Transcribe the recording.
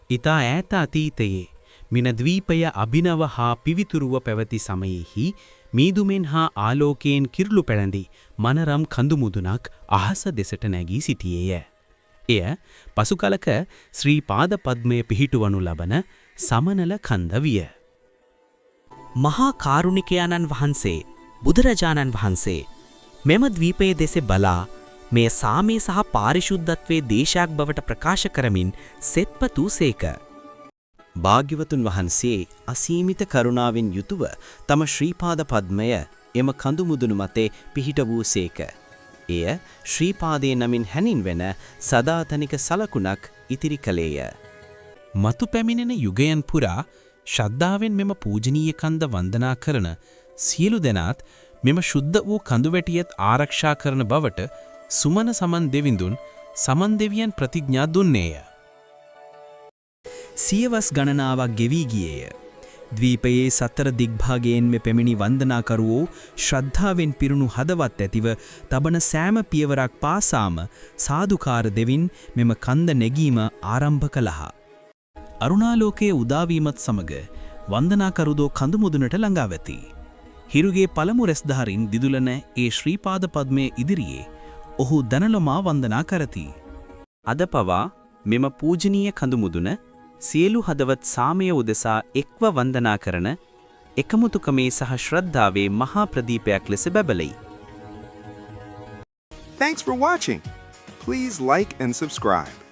ඉතා ඈත අතීතයේ මිනද්වීපය අභිනව හා පිවිතුරුව පැවති සමයෙහි මීදුමෙන් හා ආලෝකයෙන් කිරුළු පැළඳි මනරම් කඳුමුදුනක් අහස දෙසට නැගී සිටියේය. එය පසු කලක ශ්‍රී පාද පද්මය පිහිටුවනු ලබන සමනල කන්ද විය. මහා කාරුණිකයාණන් වහන්සේ බුදුරජාණන් වහන්සේ මෙම ද්වීපයේ දෙස බලා මේ සාමය සහ පාරිශුද්ධත්වයේ දේශයක් බවට ප්‍රකාශ කරමින් සෙත්පතු සේක. භාග්‍යවතුන් වහන්සේ අසීමිත කරුණාවෙන් යුතුව තම ශ්‍රීපාද පද්මය එම කඳුමුදුනු මතේ පිහිට වූ සේක. එය ශ්‍රීපාදයේ නමින් හැඳින්වෙන සදාතනික සලකුණක් ඉතිරි කළේය. මතු පැමිණෙන යුගයන් පුරා ශ්‍රද්ධාවෙන් මෙම පූජනීය කන්ද වන්දනා කරන සියලු දෙනාත් මෙම ශුද්ධ වූ කඳුවැටියත් ආරක්ෂා කරන බවට සුමන සමන් දෙවිඳුන් සමන් දෙවියන් ප්‍රතිඥා දුන්නේය. සියවස් ගණනාවක් ගෙවී ගියේය. ද්වීපයේ සතර දිග්භාගයෙන් පැමිණි වන්දනාකරුවෝ ශ්‍රද්ධාවෙන් පිරුණු හදවත් ඇතිව තබන සෑම පියවරක් පාසාම සාදුකාර දෙවින් මෙම කන්ද නැගීම ආරම්භ කළහ. අරුණාලෝකයේ උදාවීමත් සමග වන්දනාකරුදෝ කඳුමුදුනට ළඟා වෙති. හිරුගේ පළමු රැස්ධාරින් දිදුලන ඒ ශ්‍රීපාද පද්මයේ ඉදිරියේ ඔහු දනලොමා වන්දනා කරති. අද පවා මෙම පූජනීය කඳුමුදුන සියලු හදවත් සාමය උදෙසා එක්ව වන්දනා කරන එකමුතුකමේ සහ ශ්‍රද්ධාවේ මහා ප්‍රදීපයක් ලෙස බැබලෙයි. Thanks for watching. Please like and subscribe.